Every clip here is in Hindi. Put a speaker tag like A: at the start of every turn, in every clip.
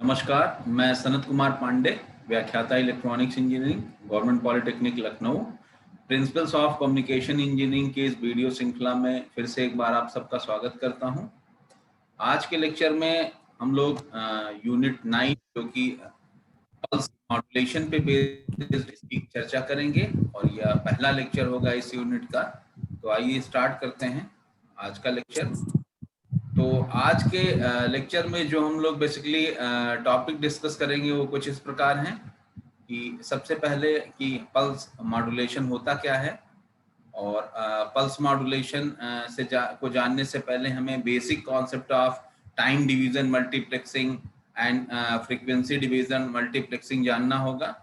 A: नमस्कार, मैं सनत कुमार पांडे, व्याख्याता electronics engineering, government polytechnic Lucknow, principles of communication engineering के इस वीडियो श्रृंखला में फिर से एक बार आप सबका स्वागत करता हूं। आज के लेक्चर में हम लोग यूनिट 9 जो कि पल्स मॉड्यूलेशन पे बेस्ड इसकी चर्चा करेंगे और यह पहला लेक्चर होगा इस यूनिट का। तो आइए स्टार्ट करते हैं आज का लेक्चर। तो आज के लेक्चर में जो हम लोग बेसिकली टॉपिक डिस्कस करेंगे वो कुछ इस प्रकार हैं कि सबसे पहले कि पल्स मॉड्यूलेशन होता क्या है, और पल्स मॉड्यूलेशन को जानने से पहले हमें basic concept of time division multiplexing and frequency division multiplexing जानना होगा,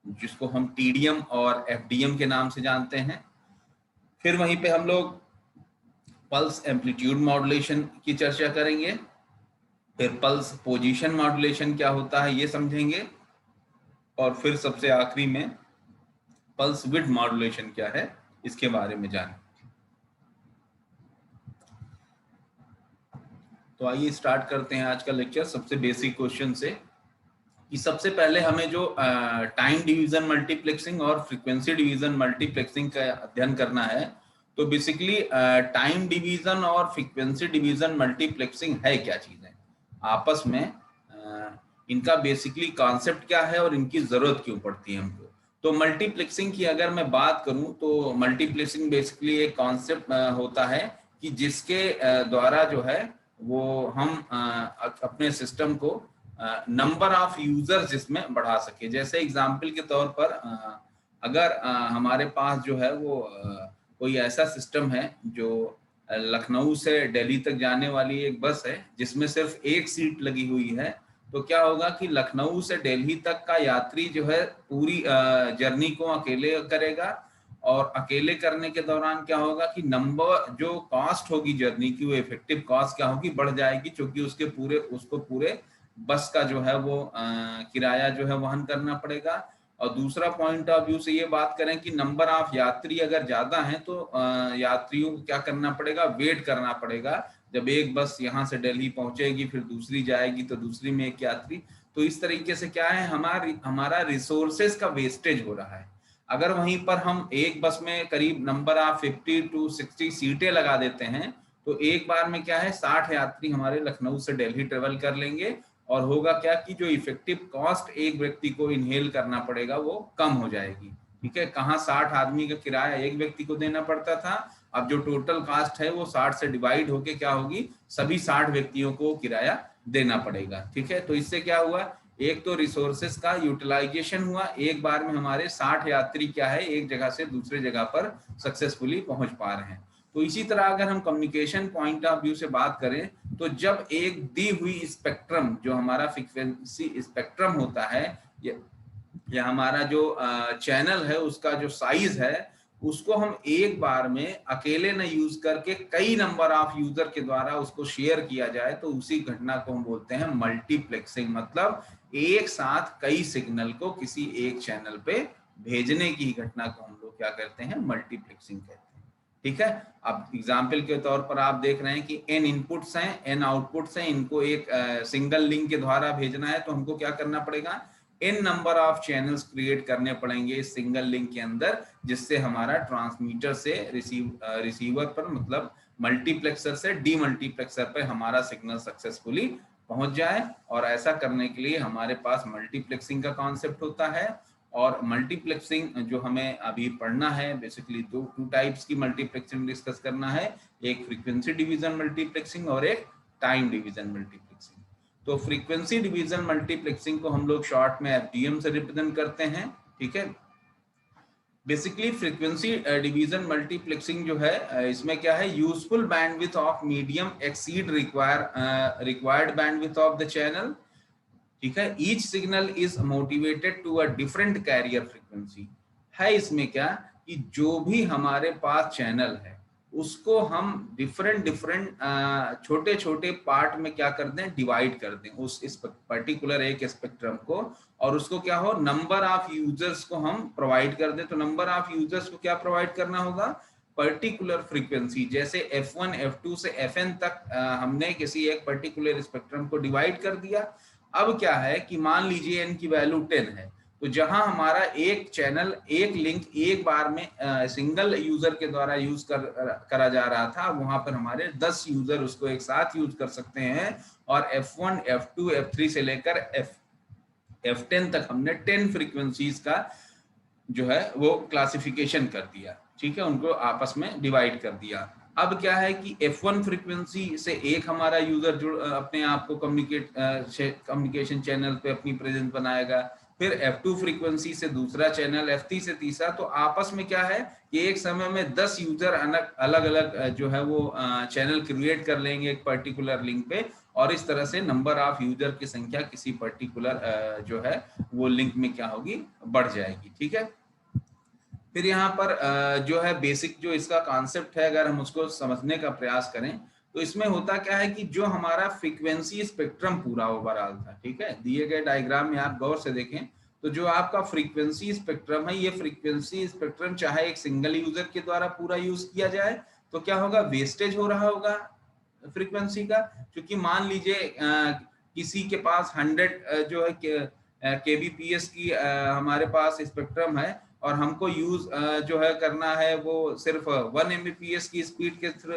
A: जिसको हम टीडीएम और एफडीएम के नाम से जानते हैं। फिर वहीं पे हम लोग पल्स एम्पलीट्यूड मॉड्यूलेशन की चर्चा करेंगे, फिर पल्स पोजीशन मॉड्यूलेशन क्या होता है ये समझेंगे, और फिर सबसे आखिरी में पल्स विड्थ मॉड्यूलेशन क्या है इसके बारे में जानेंगे। तो आइए स्टार्ट करते हैं आज का लेक्चर सबसे बेसिक क्वेश्चन से कि सबसे पहले हमें जो टाइम डिवीजन मल्टीप्लेक्सिंग और फ्रीक्वेंसी डिवीजन मल्टीप्लेक्सिंग का अध्ययन करना है। तो बेसिकली टाइम डिवीजन और फ्रीक्वेंसी डिवीजन मल्टीप्लेक्सिंग है क्या चीजें, आपस में इनका बेसिकली कॉन्सेप्ट क्या है और इनकी जरूरत क्यों पड़ती है हमको। तो मल्टीप्लेक्सिंग की अगर मैं बात करूं तो मल्टीप्लेक्सिंग बेसिकली एक कॉन्सेप्ट होता है कि जिसके द्वारा जो है वो हम अपने सिस्टम को नंबर ऑफ यूजर्स जिसमें बढ़ा सके। जैसे एग्जाम्पल के तौर पर अगर हमारे पास जो है वो कोई ऐसा सिस्टम है जो लखनऊ से दिल्ली तक जाने वाली एक बस है जिसमें सिर्फ एक सीट लगी हुई है, तो क्या होगा कि लखनऊ से दिल्ली तक का यात्री जो है पूरी जर्नी को अकेले करेगा, और अकेले करने के दौरान क्या होगा कि नंबर जो कॉस्ट होगी जर्नी की, वो इफेक्टिव कॉस्ट क्या होगी, बढ़ जाएगी, क्योंकि उसको पूरे बस का जो है वो किराया जो है वहन करना पड़ेगा। और दूसरा पॉइंट ऑफ व्यू से ये बात करें कि नंबर ऑफ यात्री अगर ज्यादा हैं तो यात्रियों को क्या करना पड़ेगा, वेट करना पड़ेगा। जब एक बस यहाँ से दिल्ली पहुंचेगी फिर दूसरी जाएगी तो दूसरी में एक यात्री, तो इस तरीके से क्या है हमारा रिसोर्सेज का वेस्टेज हो रहा है। अगर वहीं पर हम एक बस में करीब नंबर ऑफ 50 to 60 सीटें लगा देते हैं तो एक बार में क्या है 60 यात्री हमारे लखनऊ से दिल्ली ट्रेवल कर लेंगे, और होगा क्या कि जो इफेक्टिव कॉस्ट एक व्यक्ति को इनहेल करना पड़ेगा वो कम हो जाएगी। ठीक है, कहाँ 60 आदमी का किराया एक व्यक्ति को देना पड़ता था, अब जो टोटल कॉस्ट है वो 60 से डिवाइड होके क्या होगी, सभी 60 व्यक्तियों को किराया देना पड़ेगा। ठीक है, तो इससे क्या हुआ, एक तो रिसोर्सेस का यूटिलाइजेशन हुआ, एक बार में हमारे 60 यात्री क्या है एक जगह से दूसरे जगह पर सक्सेसफुली पहुंच पा रहे हैं। तो इसी तरह अगर हम कम्युनिकेशन पॉइंट ऑफ व्यू से बात करें तो जब एक दी हुई स्पेक्ट्रम जो हमारा फ्रीक्वेंसी स्पेक्ट्रम होता है या हमारा जो चैनल है उसका जो साइज है उसको हम एक बार में अकेले न यूज करके कई नंबर ऑफ यूजर के द्वारा उसको शेयर किया जाए तो उसी घटना को हम बोलते हैं मल्टीप्लेक्सिंग। मतलब एक साथ कई सिग्नल को किसी एक चैनल पे भेजने की घटना को हम लोग क्या करते हैं, मल्टीप्लेक्सिंग कहते हैं। ठीक है, अब एग्जाम्पल के तौर पर आप देख रहे हैं कि n इनपुट्स हैं, n आउटपुट्स हैं, इनको एक सिंगल लिंक के द्वारा भेजना है तो हमको क्या करना पड़ेगा, n number of channels create करने पड़ेंगे इस सिंगल लिंक के अंदर, जिससे हमारा ट्रांसमीटर से रिसीवर पर मतलब मल्टीप्लेक्सर से डीमल्टीप्लेक्सर पर हमारा सिग्नल सक्सेसफुली पहुंच जाए। और ऐसा करने के लिए हमारे पास मल्टीप्लेक्सिंग का कॉन्सेप्ट होता है। और मल्टीप्लेक्सिंग जो हमें अभी पढ़ना है बेसिकली टू टाइप्स की मल्टीप्लेक्सिंग डिस्कस करना है, एक फ्रीक्वेंसी डिवीजन मल्टीप्लेक्सिंग और एक टाइम डिवीजन मल्टीप्लेक्सिंग। तो फ्रीक्वेंसी डिवीजन मल्टीप्लेक्सिंग को हम लोग शॉर्ट में एफडीएम से रिप्रेजेंट करते हैं। ठीक है, बेसिकली फ्रीक्वेंसी डिवीजन मल्टीप्लेक्सिंग जो है इसमें क्या है, useful bandwidth of medium exceed required bandwidth of the channel. ठीक है, each signal is motivated to a different carrier frequency. है इसमें क्या कि जो भी हमारे पास चैनल है उसको हम डिफरेंट छोटे छोटे पार्ट में क्या कर दें, डिवाइड कर दें उस इस पर्टिकुलर एक स्पेक्ट्रम को, और उसको क्या हो, नंबर ऑफ यूजर्स को हम प्रोवाइड कर दें। तो नंबर ऑफ यूजर्स को क्या प्रोवाइड करना होगा, पर्टिकुलर फ्रीक्वेंसी। जैसे F1 F2 से Fn तक हमने किसी एक पर्टिकुलर स्पेक्ट्रम को डिवाइड कर दिया। अब क्या है कि मान लीजिए n की वैल्यू 10 है, तो जहां हमारा एक चैनल, एक लिंक एक बार में सिंगल यूजर के द्वारा यूज करा जा रहा था, वहां पर हमारे 10 यूजर उसको एक साथ यूज कर सकते हैं। और F1, F2, F3 से लेकर F10 तक हमने 10 फ्रीक्वेंसीज का जो है वो क्लासिफिकेशन कर दिया, ठीक है, उनको आपस में डिवाइड कर दिया। अब क्या है कि F1 फ्रीक्वेंसी से एक हमारा यूजर जुड़ अपने आप को कम्युनिकेशन चैनल पे अपनी प्रेजेंस बनाएगा, फिर F2 फ्रीक्वेंसी से दूसरा चैनल, F3 से तीसरा। तो आपस में क्या है कि एक समय में 10 यूजर अलग अलग जो है वो चैनल क्रिएट कर लेंगे एक पर्टिकुलर लिंक पे, और इस तरह से नंबर ऑफ यूजर की संख्या किसी पर्टिकुलर जो है वो लिंक में क्या होगी, बढ़ जाएगी, ठीक है। फिर यहाँ पर जो है बेसिक जो इसका कॉन्सेप्ट है, अगर हम उसको समझने का प्रयास करें तो इसमें होता क्या है कि जो हमारा फ्रीक्वेंसी स्पेक्ट्रम पूरा ओवरऑल था, ठीक है, दिए गए डायग्राम में आप गौर से देखें तो जो आपका फ्रीक्वेंसी स्पेक्ट्रम है, ये फ्रीक्वेंसी स्पेक्ट्रम चाहे एक सिंगल यूजर के द्वारा पूरा यूज किया जाए तो क्या होगा, वेस्टेज हो रहा होगा फ्रीक्वेंसी का। क्योंकि मान लीजिए किसी के पास 100 जो है kbps की हमारे पास स्पेक्ट्रम है, और हमको यूज जो है करना है वो सिर्फ 1 mbps की स्पीड के थ्रू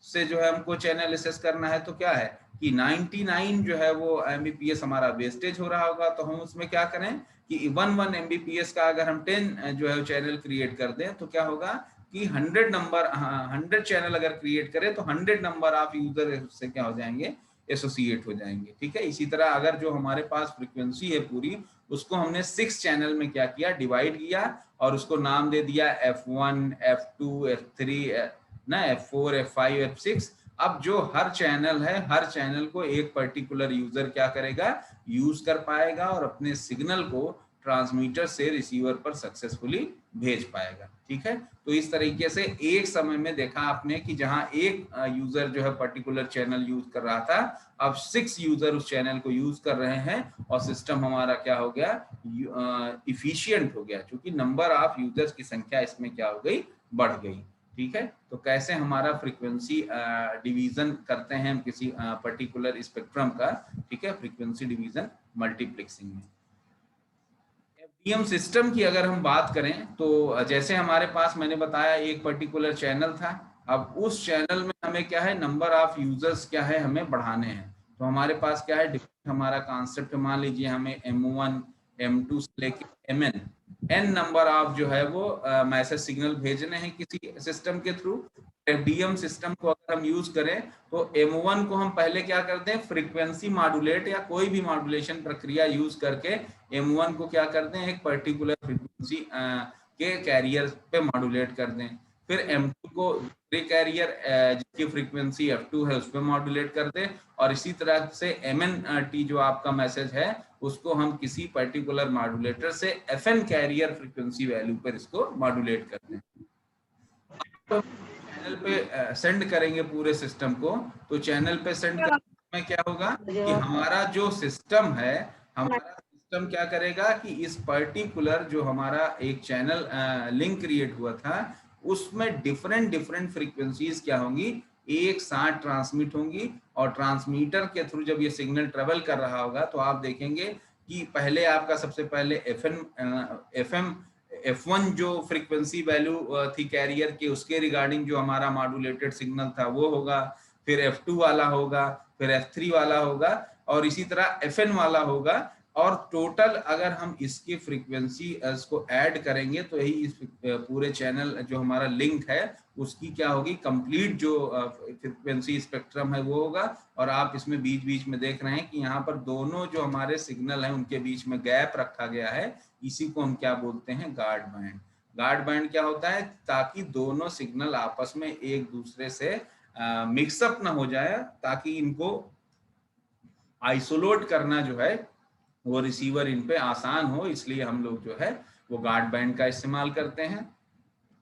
A: से जो है हमको चैनल एसेस करना है, तो क्या है कि 99 जो है वो mbps हमारा वेस्टेज हो रहा होगा। तो हम उसमें क्या करें कि 1 mbps का अगर हम 10 जो है चैनल क्रिएट कर दें तो क्या होगा कि 100 चैनल अगर क्रिएट करें तो 100 नंबर ऑफ यूजर से क्या हो जाएंगे, एसोसिएट हो जाएंगे, ठीक है। इसी तरह अगर जो हमारे पास फ्रीक्वेंसी है पूरी, उसको हमने 6 चैनल में क्या किया, डिवाइड किया, और उसको नाम दे दिया F1, F2, F3 ना, F4, F5, F6। अब जो हर चैनल है, हर चैनल को एक पर्टिकुलर यूजर क्या करेगा, यूज कर पाएगा और अपने सिग्नल को ट्रांसमीटर से रिसीवर पर सक्सेसफुली भेज पाएगा, ठीक है। तो इस तरीके से एक समय में देखा आपने कि जहां एक यूजर जो है पर्टिकुलर चैनल यूज कर रहा था, अब 6 यूजर उस चैनल को यूज कर रहे हैं, और सिस्टम हमारा क्या हो गया, इफिशियंट हो गया, क्योंकि नंबर ऑफ यूजर्स की संख्या इसमें क्या हो गई, बढ़ गई, ठीक है। तो कैसे हमारा फ्रीक्वेंसी डिवीजन करते हैं हम किसी पर्टिकुलर स्पेक्ट्रम का, ठीक है, फ्रीक्वेंसी डिवीजन मल्टीप्लेक्सिंग में। एफडीएम सिस्टम की अगर हम बात करें तो जैसे हमारे पास मैंने बताया एक पर्टिकुलर चैनल था, अब उस चैनल में हमें क्या है, नंबर ऑफ यूजर्स क्या है हमें बढ़ाने हैं। तो हमारे पास क्या है, हमारा कॉन्सेप्ट, मान लीजिए हमें M1 M2 से लेके Mn n नंबर ऑफ जो है वो मैसेज सिग्नल भेजने हैं किसी सिस्टम के थ्रू। एफडीएम सिस्टम को अगर हम यूज करें तो M1 को हम पहले क्या करते हैं, फ्रीक्वेंसी मॉड्यूलेट या कोई भी मॉड्यूलेशन प्रक्रिया यूज करके M1 को क्या करते हैं, एक पर्टिकुलर फ्रीक्वेंसी के कैरियर पे मॉड्यूलेट कर दें। फिर M2 को दूसरे कैरियर जिसकी फ्रीक्वेंसी F2 है उस पर मॉड्यूलेट कर दें, और इसी तरह से MNT जो आपका मैसेज है उसको हम किसी पर्टिकुलर मॉड्यूलेटर से FN कैरियर फ्रीक्वेंसी वैल्यू पर इसको मॉड्यूलेट कर दें। तो चैनल पे सेंड करेंगे पूरे सिस्टम को, तो चैनल पे सेंड करने में क्या होगा कि हमारा जो सिस्टम है, हमारा सिस्टम क्या करेगा कि इस पर्टिकुलर जो हमारा एक चैनल लिंक क्रिएट हुआ था उसमें डिफरेंट डिफरेंट फ्रीक्वेंसीज क्या होंगी, एक साथ ट्रांसमिट होंगी, और ट्रांसमीटर के थ्रू जब ये सिग्नल ट्रेवल कर रहा होगा तो आप देखेंगे कि पहले आपका सबसे पहले F1 जो फ्रीक्वेंसी वैल्यू थी कैरियर के, उसके रिगार्डिंग जो हमारा मॉड्यूलेटेड सिग्नल था वो होगा, फिर F2 वाला होगा, फिर F3 वाला होगा, और इसी तरह FN वाला होगा। और टोटल अगर हम इसकी फ्रीक्वेंसी को ऐड करेंगे तो यही इस पूरे चैनल जो हमारा लिंक है उसकी क्या होगी, कंप्लीट जो फ्रीक्वेंसी स्पेक्ट्रम है वो होगा। और आप इसमें बीच बीच में देख रहे हैं कि यहाँ पर दोनों जो हमारे सिग्नल हैं उनके बीच में गैप रखा गया है, इसी को हम क्या बोलते हैं, गार्ड बैंड। गार्ड बैंड क्या होता है, ताकि दोनों सिग्नल आपस में एक दूसरे से मिक्सअप ना हो जाए, ताकि इनको आइसोलेट करना जो है वो रिसीवर इन पे आसान हो, इसलिए हम लोग जो है वो गार्ड बैंड का इस्तेमाल करते हैं।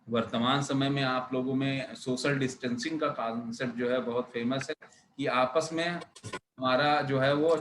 A: वर्तमान समय में आप लोगों में सोशल डिस्टेंसिंग का कॉन्सेप्ट जो है बहुत फेमस है कि आपस में हमारा जो है वो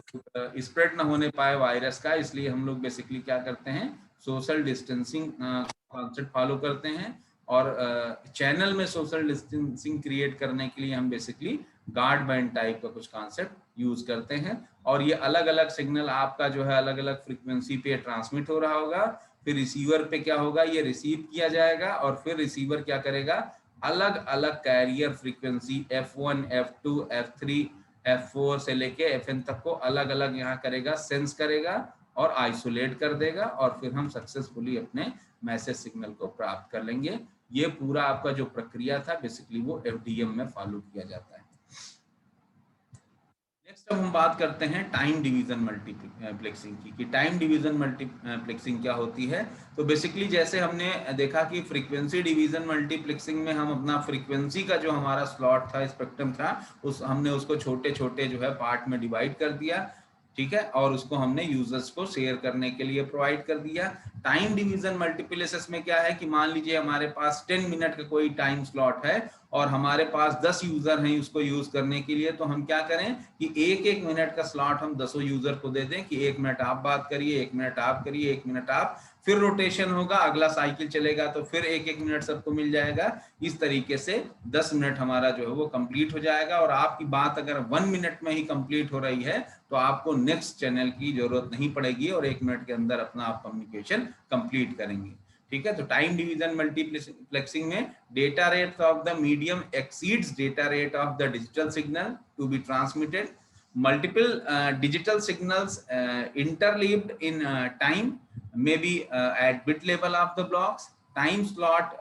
A: स्प्रेड ना होने पाए वायरस का, इसलिए हम लोग बेसिकली क्या करते हैं, सोशल डिस्टेंसिंग कॉन्सेप्ट फॉलो करते हैं। और चैनल में सोशल डिस्टेंसिंग क्रिएट करने के लिए हम बेसिकली गार्ड बैंड टाइप का कुछ कॉन्सेप्ट यूज करते हैं। और ये अलग अलग सिग्नल आपका जो है अलग अलग फ्रीक्वेंसी पे ट्रांसमिट हो रहा होगा, फिर रिसीवर पे क्या होगा, ये रिसीव किया जाएगा और फिर रिसीवर क्या करेगा, अलग अलग carrier frequency F1, F2, F3, F4 से लेके Fn तक को अलग अलग यहाँ करेगा, सेंस करेगा और आइसोलेट कर देगा, और फिर हम सक्सेसफुली अपने मैसेज सिग्नल को प्राप्त कर लेंगे। ये पूरा आपका जो प्रक्रिया था बेसिकली वो FDM में फॉलो किया जाता है। नेक्स्ट अब हम बात करते हैं टाइम डिवीजन मल्टीप्लेक्सिंग की, कि टाइम डिवीजन मल्टीप्लेक्सिंग क्या होती है। तो बेसिकली जैसे हमने देखा कि फ्रीक्वेंसी डिवीजन मल्टीप्लेक्सिंग में हम अपना फ्रीक्वेंसी का जो हमारा स्लॉट था, स्पेक्ट्रम था, हमने उसको छोटे छोटे जो है पार्ट में डिवाइड कर दिया, ठीक है, और उसको हमने यूजर्स को शेयर करने के लिए प्रोवाइड कर दिया। टाइम डिवीजन मल्टीप्लेक्स में क्या है कि मान लीजिए हमारे पास 10 मिनट का कोई टाइम स्लॉट है और हमारे पास 10 यूजर हैं उसको यूज करने के लिए, तो हम क्या करें कि एक एक मिनट का स्लॉट हम 10 यूजर को दे दें कि 1 मिनट आप बात करिए, 1 मिनट आप करिए, 1 मिनट आप, फिर रोटेशन होगा, अगला साइकिल चलेगा तो फिर एक एक मिनट सबको मिल जाएगा। इस तरीके से 10 मिनट हमारा जो है वो कंप्लीट हो जाएगा। और आपकी बात अगर 1 मिनट में ही कंप्लीट हो रही है तो आपको नेक्स्ट चैनल की जरूरत नहीं पड़ेगी और 1 मिनट के अंदर अपना आप कम्युनिकेशन कंप्लीट करेंगे, ठीक है। तो टाइम डिवीजन मल्टीप्लेक्सिंग में data rate of the medium exceeds data rate of the digital signal to be transmitted, multiple digital signals interleaved in time, maybe at bit level of the blocks, time slot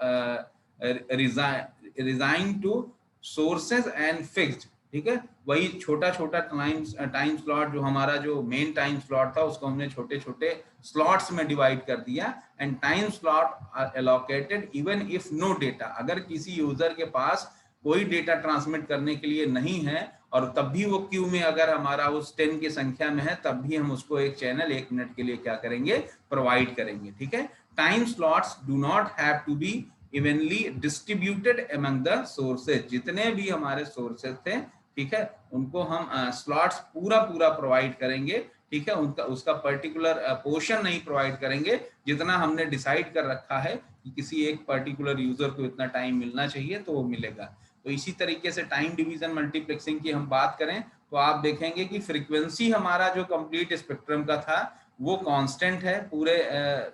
A: resigned to sources and fixed, ठीक है। वही छोटा छोटा टाइम स्लॉट जो हमारा जो मेन टाइम स्लॉट था उसको हमने छोटे छोटे स्लॉट्स में डिवाइड कर दिया। And time slot allocated even if no data, अगर किसी यूजर के पास कोई डेटा ट्रांसमिट करने के लिए नहीं है और तब भी वो क्यू में अगर हमारा उस 10 की संख्या में है तब भी हम उसको एक चैनल 1 मिनट के लिए क्या करेंगे, प्रोवाइड करेंगे, ठीक है। Time slots do not have to be evenly distributed among the sources, जितने भी हमारे सोर्सेज थे, ठीक है, उनको हम स्लॉट्स पूरा पूरा प्रोवाइड करेंगे, ठीक है। उनका उसका पर्टिकुलर पोर्शन नहीं प्रोवाइड करेंगे, जितना हमने डिसाइड कर रखा है कि किसी एक पर्टिकुलर यूजर को इतना टाइम मिलना चाहिए तो वो मिलेगा। तो इसी तरीके से टाइम डिवीजन मल्टीप्लेक्सिंग की हम बात करें तो आप देखेंगे कि फ्रीक्वेंसी हमारा जो कंप्लीट स्पेक्ट्रम का था वो कांस्टेंट है पूरे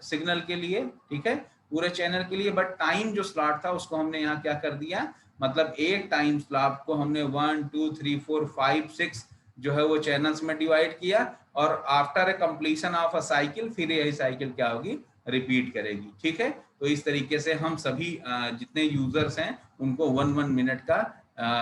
A: सिग्नल के लिए, ठीक है, पूरे चैनल के लिए। बट टाइम जो स्लॉट था उसको हमने यहाँ क्या कर दिया, मतलब एक टाइम स्लॉट को हमने 1 2 3 4 5 6 जो है वो चैनल्स में डिवाइड किया और after a completion of a cycle फिर यही साइकिल क्या होगी, रिपीट करेगी, ठीक है। तो इस तरीके से हम सभी जितने यूजर्स हैं उनको 1 मिनट का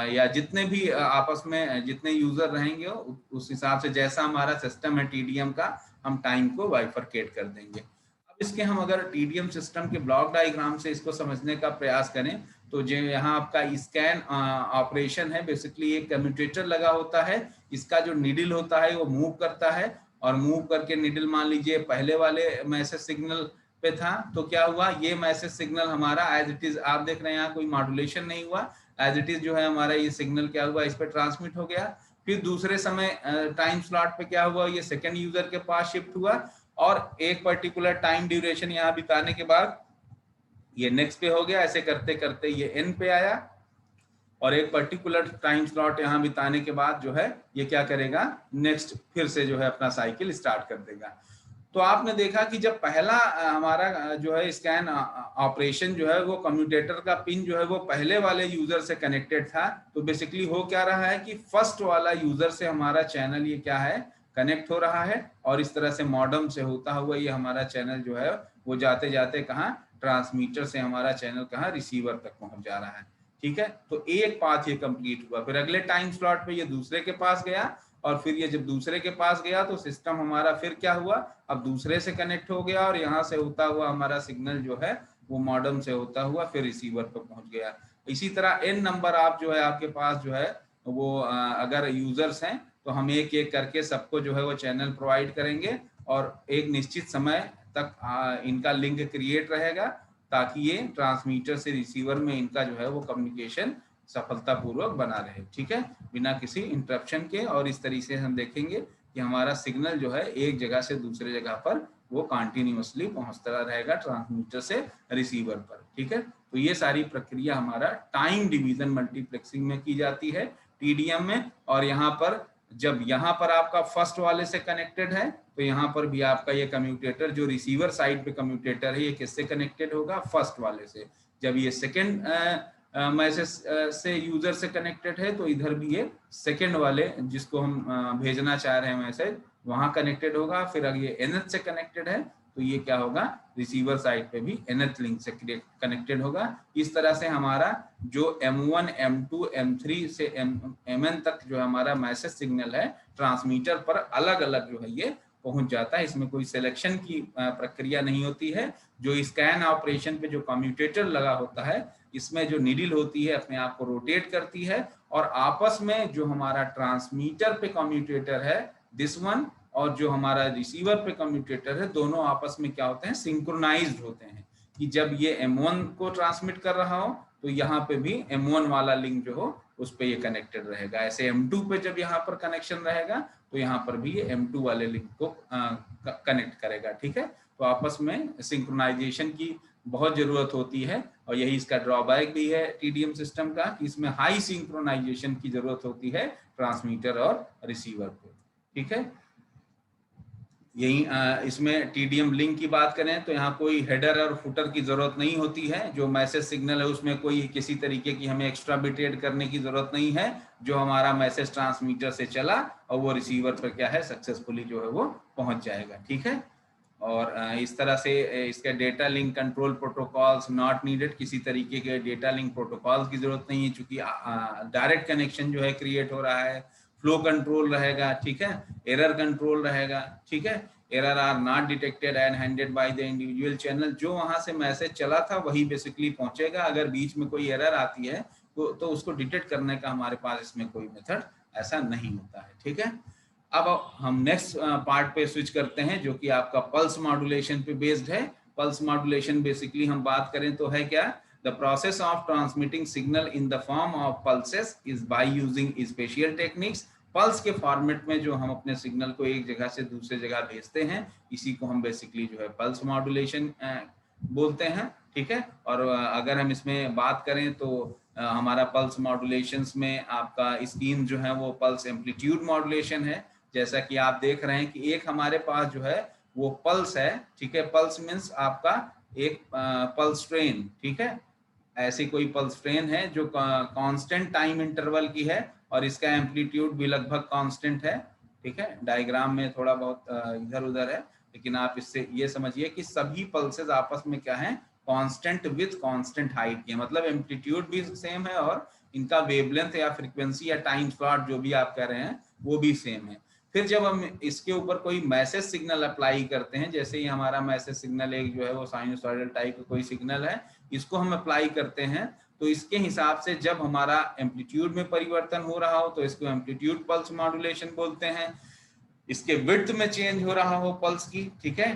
A: या जितने भी आपस में जितने यूजर रहेंगे उस हिसाब से जैसा हमारा सिस्टम है टीडीएम का, हम टाइम को बाइफरकेट कर देंगे। अब इसके हम अगर टीडीएम सिस्टम के ब्लॉक डायग्राम से इसको समझने का प्रयास करें तो जो यहाँ आपका स्कैन ऑपरेशन है, बेसिकली एक कम्यूटेटर लगा होता है, इसका जो निडल होता है वो मूव करता है और मूव करके निडल मान लीजिए पहले वाले मैसेज सिग्नल पे था तो क्या हुआ, ये मैसेज सिग्नल हमारा एज इट इज, आप देख रहे हैं यहाँ कोई मॉड्यूलेशन नहीं हुआ, एज इट इज जो है हमारा ये सिग्नल क्या हुआ, इस पे ट्रांसमिट हो गया। फिर दूसरे समय टाइम स्लॉट पे क्या हुआ, ये सेकंड यूजर के पास शिफ्ट हुआ और एक पर्टिकुलर टाइम ड्यूरेशन यहाँ बिताने के बाद ये नेक्स्ट पे हो गया, ऐसे करते करते ये एन पे आया और एक पर्टिकुलर टाइम स्लॉट यहाँ बिताने के बाद जो है ये क्या करेगा, नेक्स्ट फिर से जो है अपना साइकिल स्टार्ट कर देगा। तो आपने देखा कि जब पहला हमारा जो है स्कैन ऑपरेशन जो है वो कम्यूटेटर का पिन जो है वो पहले वाले यूजर से कनेक्टेड था, तो बेसिकली हो क्या रहा है कि फर्स्ट वाला यूजर से हमारा चैनल ये क्या है, कनेक्ट हो रहा है और इस तरह से मॉडेम से होता हुआ ये हमारा चैनल जो है वो जाते जाते कहाँ, ट्रांसमीटर से हमारा चैनल कहाँ, रिसीवर तक पहुंच जा रहा है, ठीक है। तो एक पाथ ये कंप्लीट हुआ, फिर अगले टाइम स्लॉट पे ये दूसरे के पास गया और फिर ये जब दूसरे के पास गया तो सिस्टम हमारा फिर क्या हुआ, अब दूसरे से कनेक्ट हो गया और यहाँ से होता हुआ हमारा सिग्नल जो है वो मॉडेम से होता हुआ फिर रिसीवर पर पहुंच गया। इसी तरह एन नंबर आप जो है आपके पास जो है वो अगर यूजर्स हैं तो हम एक एक करके सबको जो है वो चैनल प्रोवाइड करेंगे और एक निश्चित समय तक इनका लिंक क्रिएट रहेगा ताकि ये ट्रांसमीटर से रिसीवर में इनका जो है वो कम्युनिकेशन सफलतापूर्वक बना रहे, ठीक है, बिना किसी इंटरप्शन के। और इस तरीके से हम देखेंगे कि हमारा सिग्नल जो है एक जगह से दूसरे जगह पर वो कंटिन्यूअसली पहुंचता रहेगा ट्रांसमीटर से रिसीवर पर, ठीक है। तो ये सारी प्रक्रिया हमारा टाइम डिवीजन मल्टीप्लेक्सिंग में की जाती है टीडीएम में। और यहाँ पर जब यहाँ पर आपका फर्स्ट वाले से कनेक्टेड है तो यहाँ पर भी आपका ये कम्यूटेटर जो रिसीवर साइड पे कम्यूटेटर है ये किससे कनेक्टेड होगा, फर्स्ट वाले से। जब ये सेकेंड मैसेज से यूजर से कनेक्टेड है तो इधर भी ये सेकेंड वाले जिसको हम भेजना चाह रहे हैं मैसेज वहां कनेक्टेड होगा। फिर अगर ये nth से कनेक्टेड है तो ये क्या होगा, रिसीवर साइड पे भी nth लिंक से कनेक्टेड होगा। इस तरह से हमारा जो M1, M2, M3 से Mn तक जो हमारा मैसेज सिग्नल है ट्रांसमीटर पर अलग अलग जो है ये पहुंच जाता है। इसमें कोई सिलेक्शन की प्रक्रिया नहीं होती है। जो स्कैन ऑपरेशन पे जो कम्यूटेटर लगा होता है इसमें जो नीडल होती है अपने आप को रोटेट करती है और आपस में जो हमारा ट्रांसमीटर पे कम्यूटेटर है दिस वन और जो हमारा रिसीवर पे कम्यूटेटर है दोनों आपस में क्या होते हैं, सिंक्रोनाइज्ड होते हैं कि जब ये M1 को ट्रांसमिट कर रहा हो तो यहाँ पे भी M1 वाला लिंक जो हो उस पे ये कनेक्टेड रहेगा। ऐसे M2 पे जब यहाँ पर कनेक्शन रहेगा तो यहाँ पर भी ये M2 वाले लिंक को कनेक्ट करेगा। ठीक है, तो आपस में सिंक्रोनाइजेशन की बहुत जरूरत होती है और यही इसका ड्रॉबैक भी है टीडीएम सिस्टम का कि इसमें हाई सिंक्रोनाइजेशन की जरूरत होती है ट्रांसमीटर और रिसीवर पे। ठीक है, यही इसमें टीडीएम लिंक की बात करें तो यहाँ कोई हेडर और फुटर की जरूरत नहीं होती है। जो मैसेज सिग्नल है उसमें कोई किसी तरीके की हमें एक्स्ट्रा बिट ऐड करने की जरूरत नहीं है। जो हमारा मैसेज ट्रांसमीटर से चला और वो रिसीवर पर क्या है सक्सेसफुली जो है वो पहुंच जाएगा। ठीक है, और इस तरह से इसके data link control protocols not needed, किसी तरीके के डेटा लिंक प्रोटोकॉल्स की जरूरत नहीं है चूंकि डायरेक्ट कनेक्शन जो है क्रिएट हो रहा है। फ्लो कंट्रोल रहेगा, ठीक है, एरर कंट्रोल रहेगा। ठीक है, error are not detected and handed by the individual channel. जो वहां से मैसेज चला था वही बेसिकली पहुंचेगा। अगर बीच में कोई एरर आती है तो उसको डिटेक्ट करने का हमारे पास इसमें कोई मेथड ऐसा नहीं होता है। ठीक है, अब हम नेक्स्ट पार्ट पे स्विच करते हैं जो कि आपका पल्स मॉड्यूलेशन पे बेस्ड है। पल्स मॉड्यूलेशन बेसिकली हम बात करें तो है क्या, the process of transmitting signal in the form of pulses is by using special techniques. Pulse के फॉर्मेट में जो हम अपने सिग्नल को एक जगह से दूसरे जगह भेजते हैं इसी को हम बेसिकली जो है पल्स मॉड्यूलेशन बोलते हैं। ठीक है, और अगर हम इसमें बात करें तो हमारा पल्स मॉड्यूलेशंस में आपका स्कीम जो है वो पल्स एम्पलीट्यूड मॉड्यूलेशन है। जैसा कि आप देख रहे हैं कि एक हमारे पास जो है वो पल्स है। ठीक है, पल्स मीन्स आपका एक पल्स ट्रेन। ठीक है, ऐसी कोई पल्स ट्रेन है जो कांस्टेंट टाइम इंटरवल की है और इसका एम्पलीट्यूड भी लगभग कांस्टेंट है। ठीक है, डायग्राम में थोड़ा बहुत इधर उधर है लेकिन आप इससे ये समझिए कि सभी पल्सेस आपस में क्या है, कांस्टेंट विद कांस्टेंट हाइट की, मतलब एम्पलीट्यूड भी सेम है और इनका वेवलेंथ या फ्रीक्वेंसी या टाइम स्लॉट जो भी आप कह रहे हैं वो भी सेम है। फिर जब हम इसके ऊपर कोई मैसेज सिग्नल अप्लाई करते हैं, जैसे ही हमारा मैसेज सिग्नल एक जो है वो साइनसॉइडल टाइप का कोई सिग्नल है, इसको हम अप्लाई करते हैं तो इसके हिसाब से जब हमारा एम्पलीट्यूड में परिवर्तन हो रहा हो तो इसको एम्पलीट्यूड पल्स मॉड्यूलेशन बोलते हैं। इसके विड्थ में चेंज हो रहा हो पल्स की, ठीक है,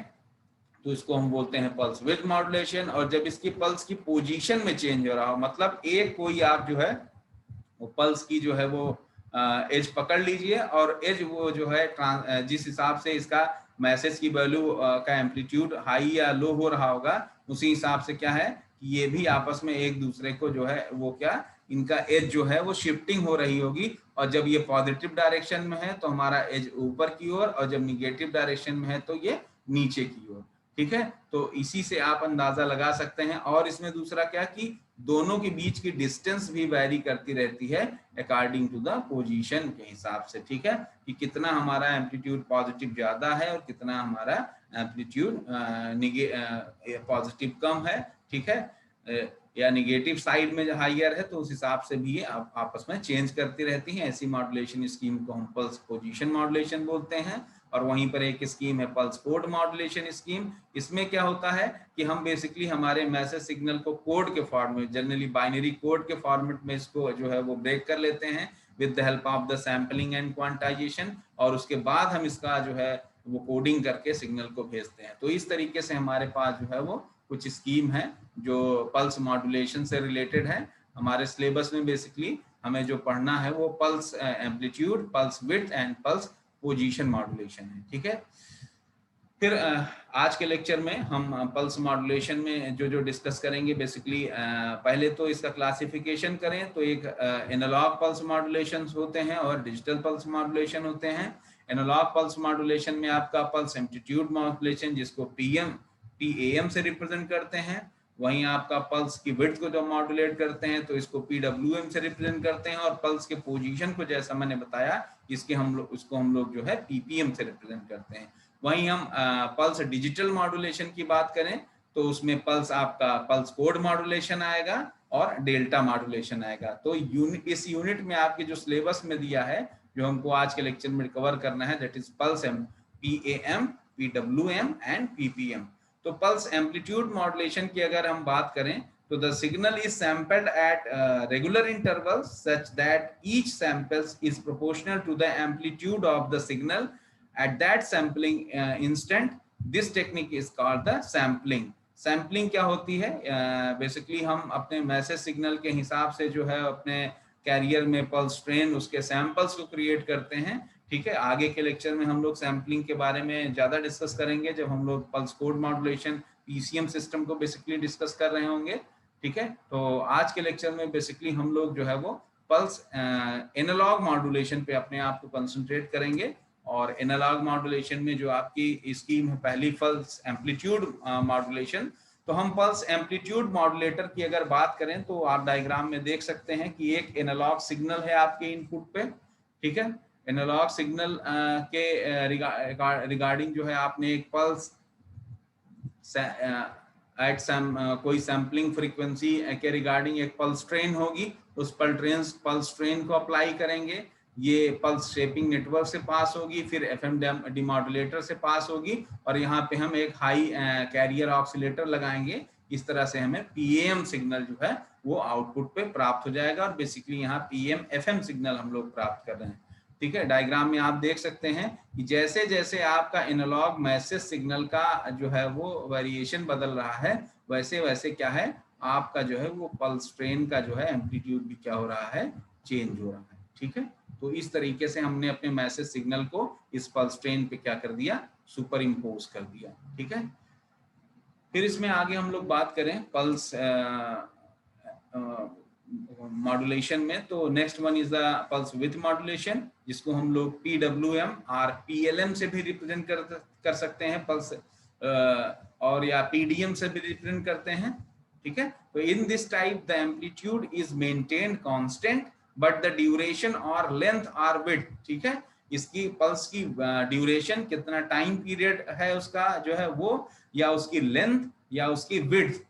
A: तो इसको हम बोलते हैं पल्स विड्थ मॉड्यूलेशन। और जब इसकी पल्स की पोजीशन में चेंज हो रहा हो, मतलब एक कोई आप जो है वो पल्स की जो है वो एज पकड़ लीजिए और एज वो जो है जिस हिसाब से इसका मैसेज की वैल्यू का एम्पलीट्यूड हाई या लो हो रहा होगा उसी हिसाब से क्या है कि ये भी आपस में एक दूसरे को जो है वो क्या, इनका एज जो है वो शिफ्टिंग हो रही होगी। और जब ये पॉजिटिव डायरेक्शन में है तो हमारा एज ऊपर की ओर और जब निगेटिव डायरेक्शन में है तो ये नीचे की ओर। ठीक है, तो इसी से आप अंदाजा लगा सकते हैं। और इसमें दूसरा क्या कि दोनों के बीच की डिस्टेंस भी वैरी करती रहती है अकॉर्डिंग टू द पोजीशन के हिसाब से। ठीक है, कि कितना हमारा एम्पलीट्यूड पॉजिटिव ज्यादा है और कितना हमारा एम्पलीट्यूड पॉजिटिव कम है। ठीक है, या निगेटिव साइड में हाइयर है तो उस हिसाब से भी ये आपस में चेंज करती रहती हैं। ऐसी मॉड्यूलेशन स्कीम को हम पल्स पोजीशन मॉड्यूलेशन बोलते हैं। और वहीं पर एक स्कीम है पल्स कोड मॉड्यूलेशन स्कीम। इसमें क्या होता है कि हम बेसिकली हमारे मैसेज सिग्नल को कोड के फॉर्म में, जनरली बाइनरी कोड के फॉर्मेट में इसको जो है वो ब्रेक कर लेते हैं with the help of the sampling and quantization, और उसके बाद हम इसका जो है वो कोडिंग करके सिग्नल को भेजते हैं। तो इस तरीके से हमारे पास जो है वो कुछ स्कीम है जो पल्स मॉड्यूलेशन से रिलेटेड है। हमारे सिलेबस में बेसिकली हमें जो पढ़ना है वो pulse amplitude, pulse width and pulse position modulation है। ठीक है, फिर आज के लेक्चर में हम पल्स मॉड्यूलेशन में जो डिस्कस करेंगे बेसिकली, पहले तो इसका क्लासिफिकेशन करें तो एक एनालॉग पल्स मॉड्यूलेशन होते हैं और डिजिटल पल्स मॉड्यूलेशन होते हैं। एनालॉग पल्स मॉड्यूलेशन में आपका पल्स एम्पलीट्यूड मॉड्यूलेशन जिसको PAM से रिप्रेजेंट करते हैं, वहीं आपका पल्स की विड्थ को जब मॉड्यूलेट करते हैं तो इसको PWM से रिप्रेजेंट करते हैं, और पल्स के पोजीशन को जैसा मैंने बताया इसको हम लोग जो है PPM से रिप्रेजेंट करते हैं। वहीं हम पल्स डिजिटल मॉड्यूलेशन की बात करें तो उसमें पल्स आपका पल्स कोड मॉड्यूलेशन आएगा और डेल्टा मॉड्यूलेशन आएगा। तो इस यूनिट में आपके जो सिलेबस में दिया है, जो हमको आज के लेक्चर में कवर करना है, that is pulse PAM, PWM and PPM। तो पल्स एम्पलीट्यूड मॉड्यूलेशन की अगर हम बात करें तो the signal is sampled at regular intervals such that each samples is proportional to the amplitude of the signal at that sampling instant. This technique is called the sampling. Sampling क्या होती है? बेसिकली हम अपने मैसेज सिग्नल के हिसाब से जो है अपने कैरियर में पल्स ट्रेन उसके सैंपल्स को क्रिएट करते हैं। ठीक है, आगे के लेक्चर में हम लोग सैम्पलिंग के बारे में ज्यादा डिस्कस करेंगे जब हम लोग pulse code modulation PCM system को बेसिकली डिस्कस कर रहे होंगे। ठीक है, तो आज के लेक्चर में बेसिकली हम लोग जो है वो पल्स एनालॉग मॉड्यूलेशन पे अपने आप को कंसंट्रेट करेंगे। और एनालॉग मॉड्यूलेशन में जो आपकी स्कीम है पहली पल्स एम्पलीट्यूड मॉड्यूलेशन। तो हम पल्स एम्पलीट्यूड मॉड्यूलेटर की अगर बात करें तो आप डायग्राम में देख सकते हैं कि एक एनालॉग सिग्नल है आपके इनपुट पे। ठीक है, एनालॉग सिग्नल के रिगार्डिंग जो है आपने एक पल्स कोई सैम्पलिंग फ्रीक्वेंसी के रिगार्डिंग एक पल्स ट्रेन होगी, उस पल्स ट्रेन को अप्लाई करेंगे। ये पल्स शेपिंग नेटवर्क से पास होगी, फिर FM डिमॉड्यूलेटर से पास होगी, और यहाँ पे हम एक हाई कैरियर ऑक्सीलेटर लगाएंगे। इस तरह से हमें PAM सिग्नल जो है वो आउटपुट पे प्राप्त हो जाएगा, और बेसिकली यहाँ PM FM सिग्नल हम लोग प्राप्त कर रहे हैं। ठीक है, डायग्राम में आप देख सकते हैं कि जैसे जैसे आपका एनालॉग मैसेज सिग्नल का जो है वो वेरिएशन बदल रहा है, वैसे वैसे क्या है आपका जो है वो पल्स ट्रेन का जो है एम्पलीट्यूड भी क्या हो रहा है, चेंज हो रहा है। ठीक है, तो इस तरीके से हमने अपने मैसेज सिग्नल को इस पल्स ट्रेन पे क्या कर दिया, सुपर इम्पोज कर दिया। ठीक है, फिर इसमें आगे हम लोग बात करें पल्स मॉड्यूलेशन में, तो next one is the pulse with modulation, जिसको हम लोग PWM और PLM से भी रिप्रेजेंट कर सकते हैं पल्स, और या PDM से भी रिप्रेजेंट करते हैं। ठीक है, तो in this type the amplitude is maintained constant but the duration और लेंथ आर विड्थ। ठीक है, इसकी पल्स की ड्यूरेशन कितना टाइम पीरियड है उसका जो है वो, या उसकी लेंथ या उसकी विड्थ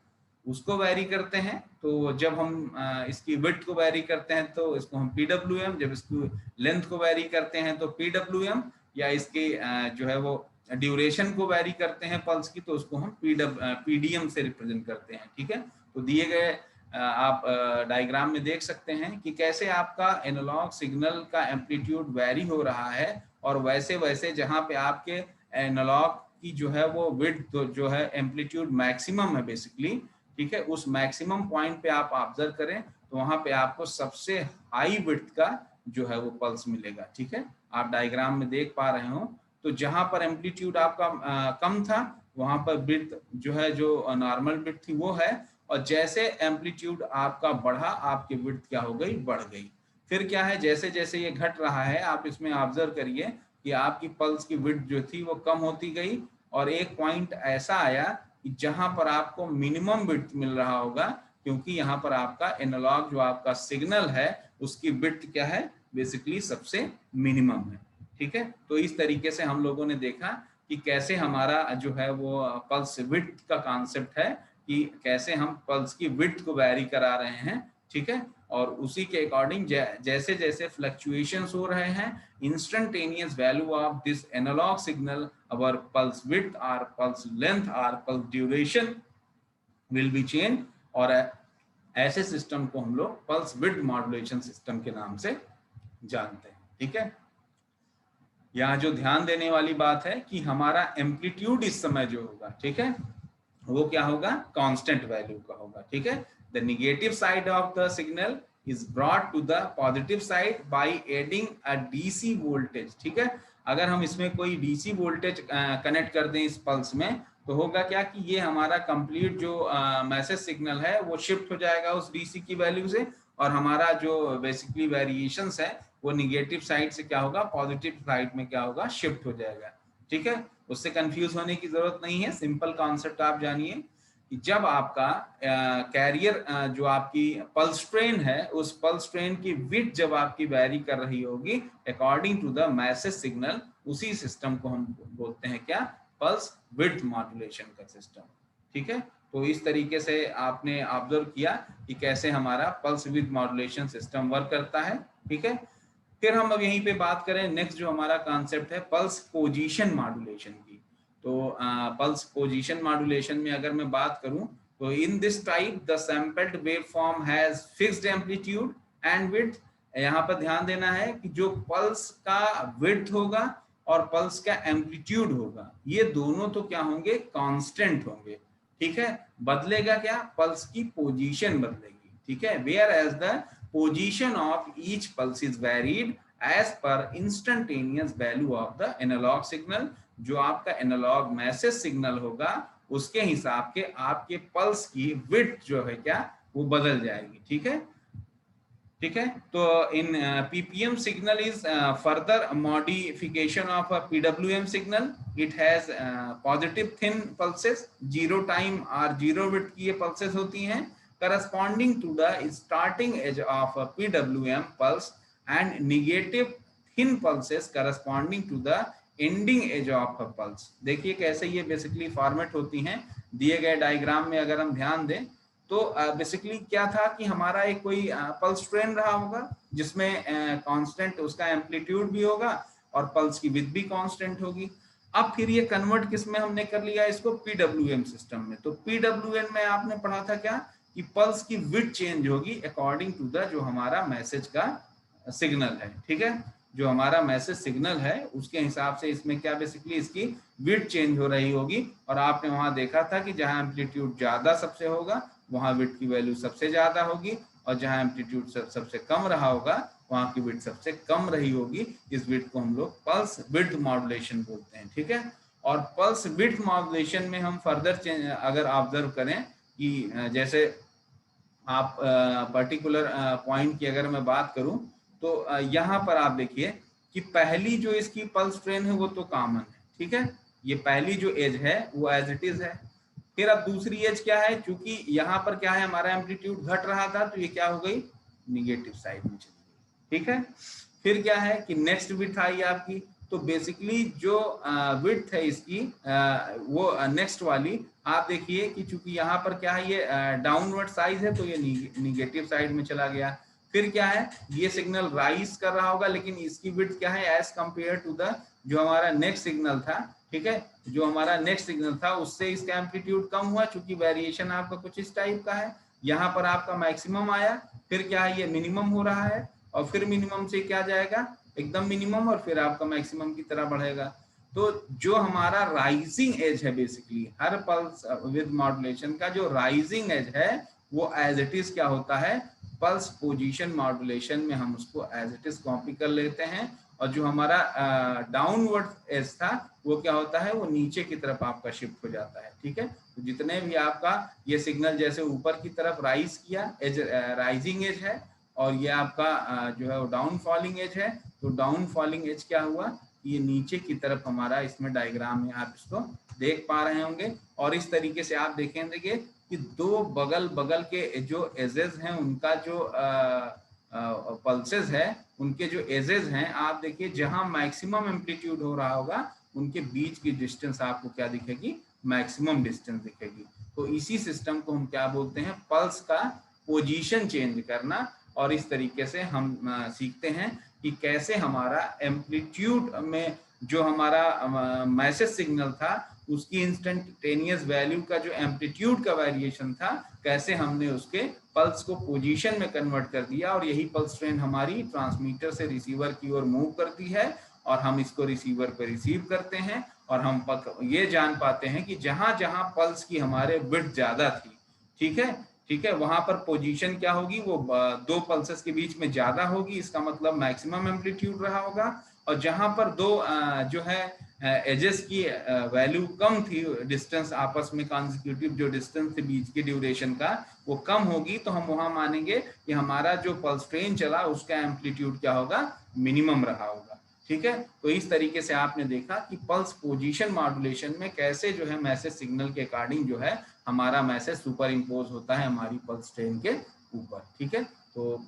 A: उसको वैरी करते हैं। तो जब हम इसकी विड्थ को वैरी करते हैं तो इसको हम PWM, जब इसकी लेंथ को वैरी करते हैं तो PWM, या इसके जो है वो ड्यूरेशन को वैरी करते हैं पल्स की तो उसको हम PDM से रिप्रेजेंट करते हैं। ठीक है, तो दिए गए आप डायग्राम में देख सकते हैं कि कैसे आपका एनालॉग सिग्नल का एम्पलीट्यूड वैरी हो रहा है, और वैसे वैसे जहां पे आपके एनालॉग की जो है वो विड्थ जो है एम्पलीट्यूड मैक्सिमम है बेसिकली। ठीक है, उस मैक्सिमम पॉइंट पे आप ऑब्जर्व करें तो वहां पे आपको सबसे हाई विड्थ का जो है वो पल्स मिलेगा। ठीक है, आप डायग्राम में देख पा रहे हो, तो जहां पर एम्पलीट्यूड आपका कम था वहां पर विड्थ जो है जो नॉर्मल विड्थ थी वो है, और जैसे एम्पलीट्यूड आपका बढ़ा आपकी विड्थ क्या हो गई, बढ़ गई। फिर क्या है, जैसे जैसे ये घट रहा है आप इसमें ऑब्जर्व करिए कि आपकी पल्स की विड्थ जो थी वो कम होती गई, और एक पॉइंट ऐसा आया कि जहां पर आपको मिनिमम विड्थ मिल रहा होगा, क्योंकि यहाँ पर आपका एनालॉग जो आपका सिग्नल है उसकी विड्थ क्या है, बेसिकली सबसे मिनिमम है। ठीक है, तो इस तरीके से हम लोगों ने देखा कि कैसे हमारा जो है वो पल्स विड्थ का कॉन्सेप्ट है कि कैसे हम पल्स की विड्थ को वैरी करा रहे हैं। ठीक है, और उसी के अकॉर्डिंग जैसे जैसे फ्लक्चुएशंस हो रहे हैं, instantaneous value of this analogue signal, our pulse width और पल्स लेंथ और pulse duration will be change, और ऐसे सिस्टम को हम लोग पल्स विड्थ मॉड्यूलेशन सिस्टम के नाम से जानते हैं। ठीक है, यहाँ जो ध्यान देने वाली बात है कि हमारा एम्पलीट्यूड इस समय जो होगा, ठीक है, वो क्या होगा, कांस्टेंट वैल्यू का होगा। ठीक है, the negative side of the signal is brought to the positive side by adding a DC voltage। ठीक है, अगर हम इसमें कोई DC वोल्टेज कनेक्ट कर दें इस पल्स में, तो होगा क्या कि ये हमारा कंप्लीट जो मैसेज सिग्नल है वो शिफ्ट हो जाएगा उस DC की वैल्यू से, और हमारा जो बेसिकली वेरिएशंस है वो निगेटिव साइड से क्या होगा, पॉजिटिव साइड में क्या होगा, शिफ्ट हो जाएगा। ठीक है, उससे कंफ्यूज होने की जरूरत नहीं है, सिंपल कॉन्सेप्ट आप जानिए कि जब आपका कैरियर जो आपकी पल्स ट्रेन है, उस पल्स ट्रेन की विड्थ जब आपकी वैरी कर रही होगी according to the message signal, उसी सिस्टम को हम बोलते हैं क्या, पल्स विड्थ मॉड्यूलेशन का सिस्टम। ठीक है, तो इस तरीके से आपने ऑब्जर्व किया कि कैसे हमारा pulse width modulation system work करता है। ठीक है, फिर हम अब यहीं पे बात करें नेक्स्ट जो हमारा कॉन्सेप्ट है पल्स पोजीशन मॉड्यूलेशन की। तो पल्स पोजीशन मॉड्यूलेशन में अगर मैं बात करूं तो in this type the sampled wave form has fixed amplitude and width. यहाँ पर ध्यान देना है कि जो पल्स का विड्थ होगा और पल्स का एम्पलीट्यूड होगा, ये दोनों तो क्या होंगे, कांस्टेंट होंगे। ठीक है, बदलेगा क्या, पल्स की पोजीशन बदलेगी। ठीक है, whereas the position of each pulse is varied as per instantaneous value of the analog signal। जो आपका एनालॉग मैसेज सिग्नल होगा उसके हिसाब के आपके पल्स की विड्थ जो है क्या, वो बदल जाएगी। ठीक है, ठीक है, तो in PPM signal is further modification of a PWM signal. It has positive thin pulses, zero time और जीरो विड्थ की ये पल्सेस होती हैं corresponding to the starting edge of a PWM pulse and negative thin pulses corresponding to the ending edge of a pulse। देखिए कैसे ये बेसिकली फॉर्मेट होती हैं दिए गए डायग्राम में। अगर हम ध्यान दें तो बेसिकली क्या था कि हमारा एक कोई पल्स ट्रेन रहा होगा जिसमें कांस्टेंट उसका एम्पलीट्यूड भी होगा और पल्स की विड्थ भी कांस्टेंट होगी। अब फिर ये कन्वर्ट किस में हमने कर लिया इसको, पीडब्ल्यूएम सिस्टम में। तो पीडब्ल्यूएम में आपने पढ़ा था क्या कि पल्स की विड्थ चेंज होगी अकॉर्डिंग टू द जो हमारा मैसेज का सिग्नल है। ठीक है, जो हमारा मैसेज सिग्नल है उसके हिसाब से इसमें क्या बेसिकली इसकी विड्थ चेंज हो रही होगी। और आपने वहां देखा था कि जहां एम्पलीट्यूड ज्यादा सबसे होगा वहां विड्थ की वैल्यू सबसे ज्यादा होगी, और जहां एम्पलीट्यूड सबसे कम रहा होगा वहां की विड्थ सबसे कम रही होगी। इस विड्थ को हम लोग पल्स विड्थ मॉड्यूलेशन बोलते हैं। ठीक है, और पल्स विड्थ मॉड्यूलेशन में हम फर्दर अगर ऑब्जर्व करें कि जैसे आप पर्टिकुलर पॉइंट की अगर मैं बात करूं तो यहाँ पर आप देखिए कि पहली जो इसकी पल्स ट्रेन है वो तो कॉमन है। ठीक है, ये पहली जो एज है वो एज इट इज है। फिर अब दूसरी एज क्या है, क्योंकि यहाँ पर क्या है हमारा एम्पलीट्यूड घट रहा था तो ये क्या हो गई, निगेटिव साइड में चली गई। ठीक है, फिर क्या है कि नेक्स्ट विड्थ आई आपकी, तो बेसिकली जो विड्थ है इसकी वो नेक्स्ट वाली आप देखिए कि चूंकि यहाँ पर क्या है ये डाउनवर्ड साइज है तो ये निगेटिव साइड में चला गया। फिर क्या है, ये सिग्नल राइज कर रहा होगा लेकिन इसकी विड्थ क्या है एज कंपेयर टू द जो हमारा नेक्स्ट सिग्नल था। ठीक है, जो हमारा नेक्स्ट सिग्नल था उससे इसका एम्पलीट्यूड कम हुआ चूंकि वेरिएशन आपका कुछ इस टाइप का है। यहाँ पर आपका मैक्सिमम आया, फिर क्या है ये मिनिमम हो रहा है, और फिर मिनिमम से क्या जाएगा एकदम मिनिमम, और फिर आपका मैक्सिमम की तरह बढ़ेगा। तो जो हमारा राइजिंग एज है basically her pulse with modulation का जो राइजिंग एज है वो एज इट इज क्या होता है, पल्स पोजीशन मॉड्यूलेशन में हम उसको एज इट इज कॉपी कर लेते हैं, और जो हमारा डाउनवर्ड एज था वो क्या होता है, वो नीचे की तरफ आपका शिफ्ट हो जाता है। ठीक है, तो जितने भी आपका ये सिग्नल जैसे ऊपर की तरफ राइज किया एज राइजिंग एज है, और ये आपका जो है वो डाउन फॉलिंग एज है, तो डाउन फॉलिंग एज क्या हुआ, ये नीचे की तरफ हमारा इसमें डायग्राम में आप इसको देख पा रहे होंगे। और इस तरीके से आप देखेंगे कि दो बगल बगल के जो एजेस हैं उनका जो पल्सेस है उनके जो एजेस हैं आप देखिए जहां मैक्सिमम एम्पलीट्यूड हो रहा होगा उनके बीच की डिस्टेंस आपको क्या दिखेगी, मैक्सिमम डिस्टेंस दिखेगी। तो इसी सिस्टम को हम क्या बोलते हैं, पल्स का पोजीशन चेंज करना। और इस तरीके से हम सीखते हैं कि कैसे हमारा एम्पलीट्यूड में जो हमारा मैसेज सिग्नल था उसकी इंस्टेंटेनियस वैल्यू का जो एम्पलीट्यूड का वेरिएशन था कैसे हमने उसके पल्स को पोजीशन में कन्वर्ट कर दिया, और यही पल्स ट्रेन हमारी ट्रांसमीटर से रिसीवर की ओर मूव करती है और हम इसको रिसीवर पे रिसीव करते हैं, और हम ये जान पाते हैं कि जहां जहां पल्स की हमारे विड्थ ज्यादा थी, ठीक है, ठीक है। वहां पर पोजीशन क्या होगी, वो दो पल्सेस के बीच में ज्यादा होगी, इसका मतलब मैक्सिमम एम्पलीट्यूड रहा होगा। और जहां पर दो जो है एजेस की वैल्यू कम थी, डिस्टेंस आपस में कॉन्जिक्यूटिव जो डिस्टेंस थे बीच के ड्यूरेशन का वो कम होगी, तो हम वहां मानेंगे कि हमारा जो पल्स ट्रेन चला उसका एम्पलीट्यूड क्या होगा, मिनिमम रहा होगा। ठीक है। तो इस तरीके से आपने देखा कि पल्स पोजीशन मॉड्यूलेशन में कैसे जो है मैसेज सिग्नल के अकॉर्डिंग जो है हमारा मैसेज सुपर इम्पोज होता है हमारी पल्स ट्रेन के ऊपर। ठीक है। तो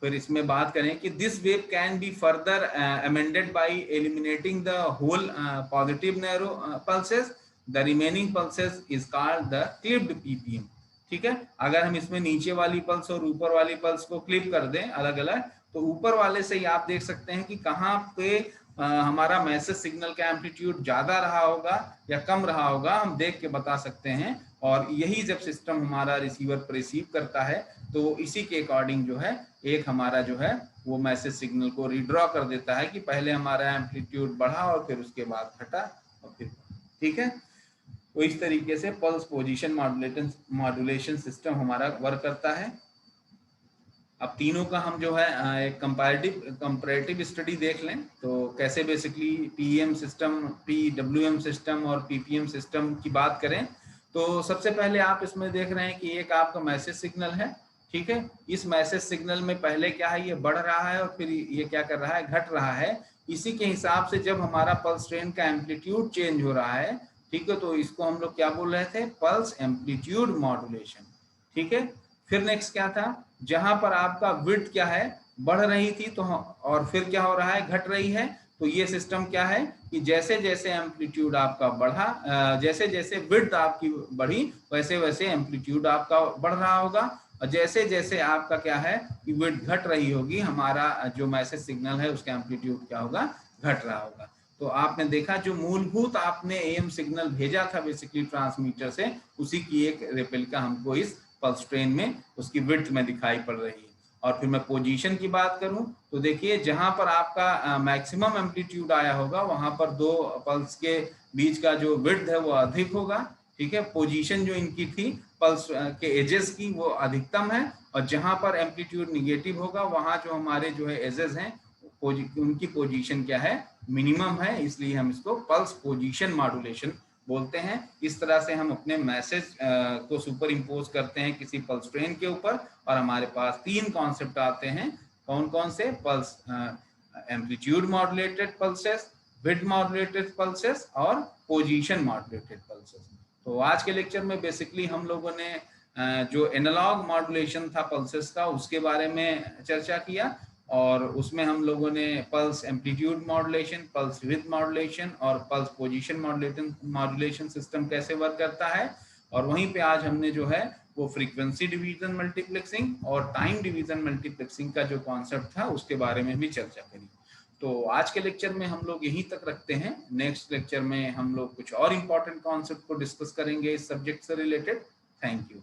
A: फिर इसमें बात करें कि this wave can be further amended by eliminating the whole positive narrow pulses, the remaining pulses is called the clipped PPM. ठीक है। अगर हम इसमें नीचे वाली पल्स और ऊपर वाली पल्स को क्लिप कर दें अलग अलग, तो ऊपर वाले से ही आप देख सकते हैं कि कहाँ पे हमारा मैसेज सिग्नल का एम्पलीट्यूड ज्यादा रहा होगा या कम रहा होगा, हम देख के बता सकते हैं। और यही जब सिस्टम हमारा रिसीवर पर रिसीव करता है तो इसी के अकॉर्डिंग जो है एक हमारा जो है वो मैसेज सिग्नल को रिड्रॉ कर देता है कि पहले हमारा एम्पलीट्यूड बढ़ा और फिर उसके बाद घटा और फिर। ठीक है। तो इस तरीके से पल्स पोजीशन मॉड्यूलेशन सिस्टम हमारा वर्क करता है। अब तीनों का हम जो है एक कंपैरेटिव स्टडी देख लें तो कैसे basically PM system, PWM system और पीपीएम सिस्टम की बात करें तो सबसे पहले आप इसमें देख रहे हैं कि एक आपका मैसेज सिग्नल है। ठीक है। इस मैसेज सिग्नल में पहले क्या है, ये बढ़ रहा है और फिर ये क्या कर रहा है, घट रहा है। इसी के हिसाब से जब हमारा पल्स ट्रेन का एम्पलीट्यूड चेंज हो रहा है, ठीक है, तो इसको हम लोग क्या बोल रहे थे, पल्स एम्पलीट्यूड मॉड्यूलेशन। ठीक है। फिर नेक्स्ट क्या था, जहां पर आपका विड्थ क्या है, बढ़ रही थी तो और फिर क्या हो रहा है, घट रही है। तो ये सिस्टम क्या है कि जैसे जैसे एम्पलीट्यूड आपका बढ़ा, जैसे जैसे विड्थ आपकी बढ़ी वैसे वैसे एम्पलीट्यूड आपका बढ़ रहा होगा। और जैसे जैसे आपका क्या है कि विड्थ घट रही होगी, हमारा जो मैसेज सिग्नल है उसका एम्पलीट्यूड क्या होगा, घट रहा होगा। तो आपने देखा जो मूलभूत आपने एएम सिग्नल भेजा था बेसिकली ट्रांसमीटर से, उसी की एक रेप्लिका हमको इस पल्स ट्रेन में उसकी विड्थ में दिखाई पड़ रही है। और फिर मैं पोजीशन की बात करूं तो देखिए जहां पर आपका मैक्सिमम एम्पलीट्यूड आया होगा वहां पर दो पल्स के बीच का जो विड्थ है वो अधिक होगा। ठीक है। पोजीशन जो इनकी थी पल्स के एजेस की वो अधिकतम है, और जहां पर एम्पलीट्यूड निगेटिव होगा वहां जो हमारे जो है एजेस हैं उनकी पोजीशन क्या है, मिनिमम है, इसलिए हम इसको पल्स पोजीशन मॉड्यूलेशन बोलते हैं। इस तरह से हम अपने मैसेज को सुपर इम्पोज करते हैं किसी पल्स ट्रेन के ऊपर, और हमारे पास तीन कॉन्सेप्ट आते हैं। कौन कौन से, pulse amplitude modulated pulses, width modulated pulses और पोजीशन मॉड्यूलेटेड पल्सेस। तो आज के लेक्चर में बेसिकली हम लोगों ने जो एनालॉग मॉड्यूलेशन था पल्सेस का उसके बारे में चर्चा किया, और उसमें हम लोगों ने pulse amplitude modulation, pulse width modulation और पल्स पोजीशन मॉड्यूलेशन सिस्टम कैसे वर्क करता है। और वहीं पे आज हमने जो है वो फ्रीक्वेंसी डिवीजन मल्टीप्लेक्सिंग और टाइम डिवीजन मल्टीप्लेक्सिंग का जो कॉन्सेप्ट था उसके बारे में भी चर्चा करी। तो आज के लेक्चर में हम लोग यहीं तक रखते हैं। नेक्स्ट लेक्चर में हम लोग कुछ और इम्पोर्टेंट कॉन्सेप्ट को डिस्कस करेंगे इस सब्जेक्ट से रिलेटेड। Thank you.